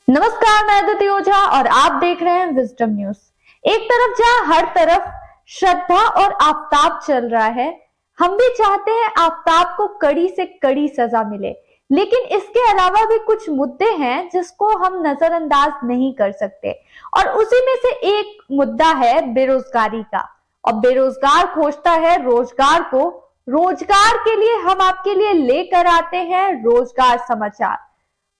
नमस्कार, मैं अदिति ओझा और आप देख रहे हैं विजडम न्यूज। एक तरफ जहां हर तरफ श्रद्धा और आफताब चल रहा है, हम भी चाहते हैं आफताब को कड़ी से कड़ी सजा मिले, लेकिन इसके अलावा भी कुछ मुद्दे हैं जिसको हम नजरअंदाज नहीं कर सकते और उसी में से एक मुद्दा है बेरोजगारी का। और बेरोजगार खोजता है रोजगार को। रोजगार के लिए हम आपके लिए लेकर आते हैं रोजगार समाचार।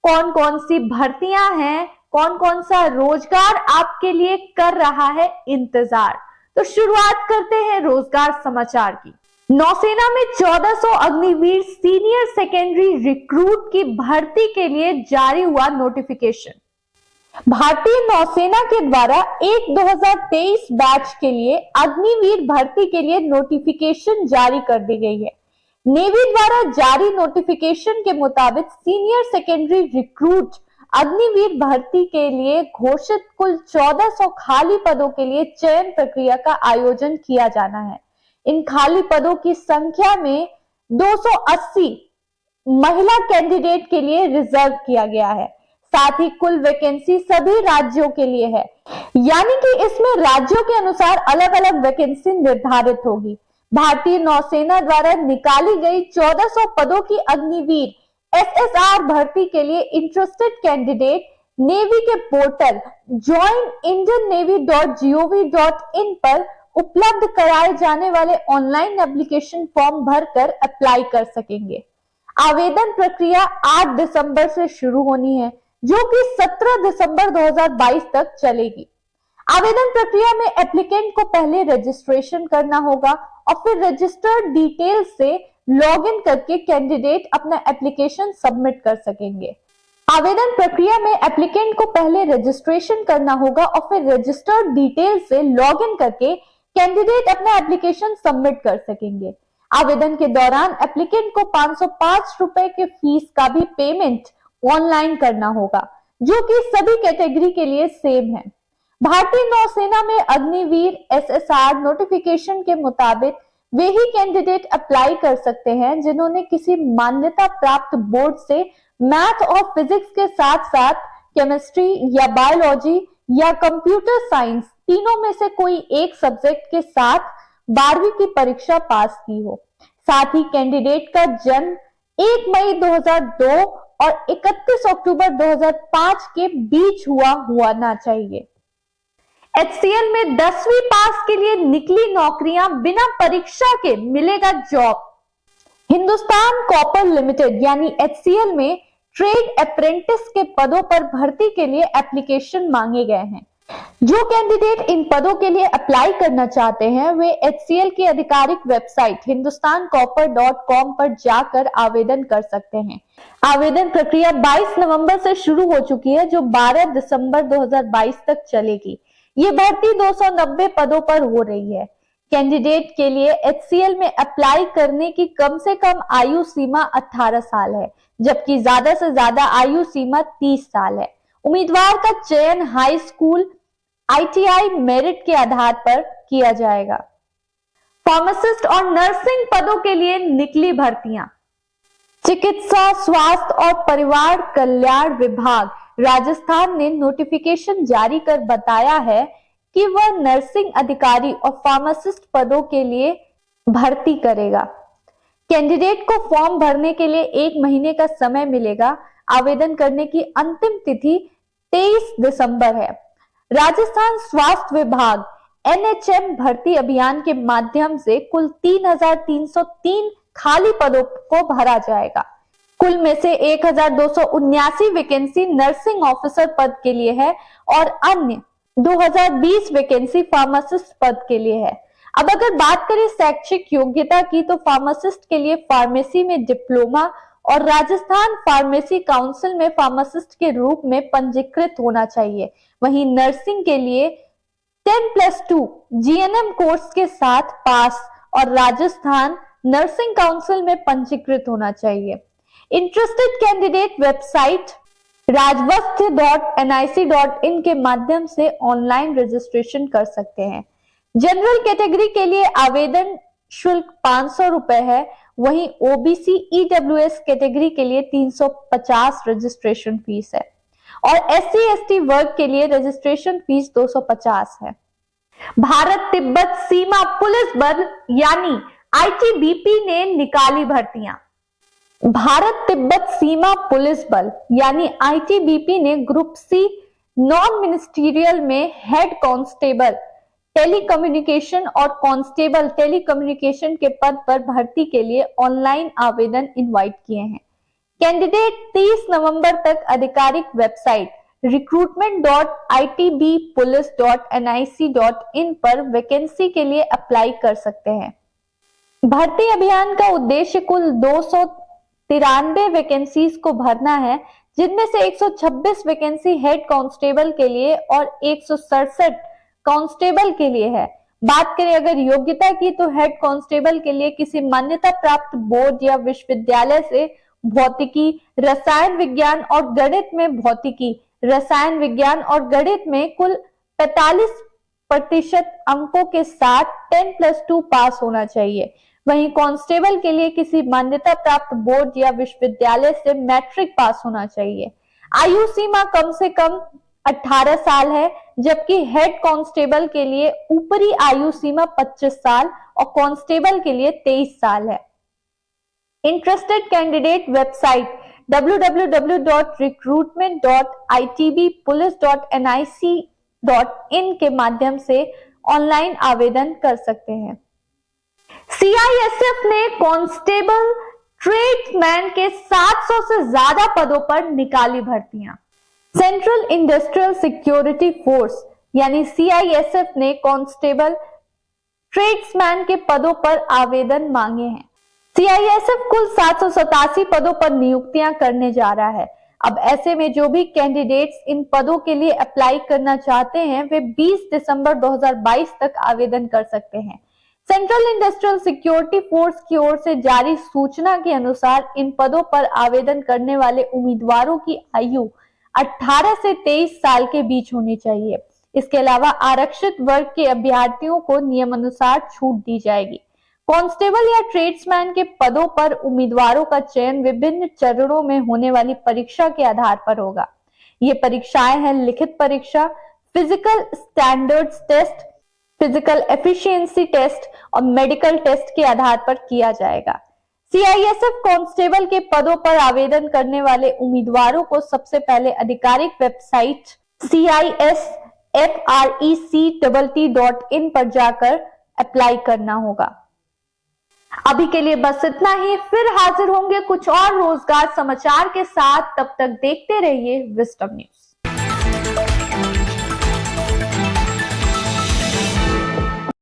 कौन कौन सी भर्तियां हैं, कौन कौन सा रोजगार आपके लिए कर रहा है इंतजार। तो शुरुआत करते हैं रोजगार समाचार की। नौसेना में 1400 अग्निवीर सीनियर सेकेंडरी रिक्रूट की भर्ती के लिए जारी हुआ नोटिफिकेशन। भारतीय नौसेना के द्वारा 2023 बैच के लिए अग्निवीर भर्ती के लिए नोटिफिकेशन जारी कर दी गई है। नेवी द्वारा जारी नोटिफिकेशन के मुताबिक सीनियर सेकेंडरी रिक्रूट अग्निवीर भर्ती के लिए घोषित कुल 1400 खाली पदों के लिए चयन प्रक्रिया का आयोजन किया जाना है। इन खाली पदों की संख्या में 280 महिला कैंडिडेट के लिए रिजर्व किया गया है। साथ ही कुल वैकेंसी सभी राज्यों के लिए है, यानी कि इसमें राज्यों के अनुसार अलग अलग वैकेंसी निर्धारित होगी। भारतीय नौसेना द्वारा निकाली गई 1400 पदों की अग्निवीर एसएसआर भर्ती के लिए इंटरेस्टेड कैंडिडेट नेवी के पोर्टल joinindiannavy.gov.in पर उपलब्ध कराए जाने वाले ऑनलाइन एप्लीकेशन फॉर्म भरकर अप्लाई कर सकेंगे। आवेदन प्रक्रिया 8 दिसंबर से शुरू होनी है, जो कि 17 दिसंबर 2022 तक चलेगी। आवेदन प्रक्रिया में एप्लीकेंट को पहले रजिस्ट्रेशन करना होगा और फिर रजिस्टर्ड डिटेल से लॉगिन करके कैंडिडेट अपना एप्लीकेशन सबमिट कर सकेंगे। आवेदन प्रक्रिया में एप्लीकेंट को पहले रजिस्ट्रेशन करना होगा और फिर रजिस्टर्ड डिटेल से लॉगिन करके कैंडिडेट अपना एप्लीकेशन सबमिट कर सकेंगे। आवेदन के दौरान एप्लीकेंट को 505 रुपए के फीस का भी पेमेंट ऑनलाइन करना होगा, जो कि सभी कैटेगरी के लिए सेम है। भारतीय नौसेना में अग्निवीर एसएसआर नोटिफिकेशन के मुताबिक वे ही कैंडिडेट अप्लाई कर सकते हैं जिन्होंने किसी मान्यता प्राप्त बोर्ड से मैथ और फिजिक्स के साथ साथ केमिस्ट्री या बायोलॉजी या कंप्यूटर साइंस तीनों में से कोई एक सब्जेक्ट के साथ 12वीं की परीक्षा पास की हो। साथ ही कैंडिडेट का जन्म 1 मई 2002 और 31 अक्टूबर 2005 के बीच होना चाहिए। HCL में 10वीं पास के लिए निकली नौकरियां बिना परीक्षा के मिलेगा जॉब। हिंदुस्तान कॉपर लिमिटेड यानी HCL में ट्रेड अप्रेंटिस के पदों पर भर्ती के लिए एप्लीकेशन मांगे गए हैं। जो कैंडिडेट इन पदों के लिए अप्लाई करना चाहते हैं वे HCL की आधिकारिक वेबसाइट hindustancopper.com पर जाकर आवेदन कर सकते हैं। आवेदन प्रक्रिया 22 नवंबर से शुरू हो चुकी है, जो 12 दिसंबर 2022 तक चलेगी। ये भर्ती 290 पदों पर हो रही है। कैंडिडेट के लिए HCL में अप्लाई करने की कम से कम आयु सीमा 18 साल है, जबकि ज्यादा से ज्यादा आयु सीमा 30 साल है। उम्मीदवार का चयन हाई स्कूल ITI मेरिट के आधार पर किया जाएगा। फार्मासिस्ट और नर्सिंग पदों के लिए निकली भर्तियां। चिकित्सा, स्वास्थ्य और परिवार कल्याण विभाग राजस्थान ने नोटिफिकेशन जारी कर बताया है कि वह नर्सिंग अधिकारी और फार्मासिस्ट पदों के लिए भर्ती करेगा। कैंडिडेट को फॉर्म भरने के लिए 1 महीने का समय मिलेगा। आवेदन करने की अंतिम तिथि 23 दिसंबर है। राजस्थान स्वास्थ्य विभाग NHM भर्ती अभियान के माध्यम से कुल 3303 खाली पदों को भरा जाएगा। कुल में से 1279 वैकेंसी नर्सिंग ऑफिसर पद के लिए है और अन्य 2020 वैकेंसी फार्मासिस्ट पद के लिए है। अब अगर बात करें शैक्षिक योग्यता की, तो फार्मासिस्ट के लिए फार्मेसी में डिप्लोमा और राजस्थान फार्मेसी काउंसिल में फार्मासिस्ट के रूप में पंजीकृत होना चाहिए। वहीं नर्सिंग के लिए 10+2 GNM कोर्स के साथ पास और राजस्थान नर्सिंग काउंसिल में पंजीकृत होना चाहिए। इंटरेस्टेड कैंडिडेट वेबसाइट rajvasth.nic.in के माध्यम से ऑनलाइन रजिस्ट्रेशन कर सकते हैं। जनरल कैटेगरी के लिए आवेदन शुल्क 500 रुपए है, वहीं OBC EWS कैटेगरी के लिए 350 रजिस्ट्रेशन फीस है। और SC/ST वर्ग के लिए रजिस्ट्रेशन फीस 250 है। भारत तिब्बत सीमा पुलिस बल यानी ITBP ने निकाली भर्तियां। भारत तिब्बत सीमा पुलिस बल यानी ITBP ने ग्रुप C नॉन मिनिस्टीरियल में हेड कांस्टेबल टेलीकम्युनिकेशन और कांस्टेबल टेलीकम्युनिकेशन के पद पर भर्ती के लिए ऑनलाइन आवेदन इनवाइट किए हैं। कैंडिडेट 30 नवंबर तक आधिकारिक वेबसाइट recruitment.itbpolice.nic.in पर वैकेंसी के लिए अप्लाई कर सकते हैं। भर्ती अभियान का उद्देश्य कुल 293 वैकेंसीज को भरना है, जिनमें से 126 वैकेंसी हेड कांस्टेबल के लिए और 167 कांस्टेबल के लिए है। बात करें अगर योग्यता की, तो हेड कांस्टेबल के लिए किसी मान्यता प्राप्त बोर्ड या विश्वविद्यालय से भौतिकी, रसायन विज्ञान और गणित में भौतिकी, रसायन विज्ञान और गणित में कुल 45% अंकों के साथ 10+2 पास होना चाहिए। वहीं कांस्टेबल के लिए किसी मान्यता प्राप्त बोर्ड या विश्वविद्यालय से मैट्रिक पास होना चाहिए। आयु सीमा कम से कम 18 साल है, जबकि हेड कांस्टेबल के लिए ऊपरी आयु सीमा 25 साल और कांस्टेबल के लिए 23 साल है। इंटरेस्टेड कैंडिडेट वेबसाइट www.recruitment.itbpolice.nic.in के माध्यम से ऑनलाइन आवेदन कर सकते हैं। CISF ने कांस्टेबल ट्रेड्समैन के 700 से ज्यादा पदों पर निकाली भर्तियां। सेंट्रल इंडस्ट्रियल सिक्योरिटी फोर्स यानी CISF ने कांस्टेबल ट्रेड्समैन के पदों पर आवेदन मांगे हैं। CISF कुल 787 पदों पर नियुक्तियां करने जा रहा है। अब ऐसे में जो भी कैंडिडेट्स इन पदों के लिए अप्लाई करना चाहते हैं, वे 20 दिसंबर 2022 तक आवेदन कर सकते हैं। सेंट्रल इंडस्ट्रियल सिक्योरिटी फोर्स की ओर से जारी सूचना के अनुसार इन पदों पर आवेदन करने वाले उम्मीदवारों की आयु 18 से 23 साल के बीच होनी चाहिए। इसके अलावा आरक्षित वर्ग के अभ्यर्थियों को नियमानुसार छूट दी जाएगी। कांस्टेबल या ट्रेड्समैन के पदों पर उम्मीदवारों का चयन विभिन्न चरणों में होने वाली परीक्षा के आधार पर होगा। ये परीक्षाएं हैं लिखित परीक्षा, physical standards test, physical efficiency test और मेडिकल टेस्ट के आधार पर किया जाएगा। CISF कांस्टेबल के पदों पर आवेदन करने वाले उम्मीदवारों को सबसे पहले आधिकारिक वेबसाइट CISFRECTT.in पर जाकर अप्लाई करना होगा। अभी के लिए बस इतना ही, फिर हाजिर होंगे कुछ और रोजगार समाचार के साथ। तब तक देखते रहिए विजडम न्यूज।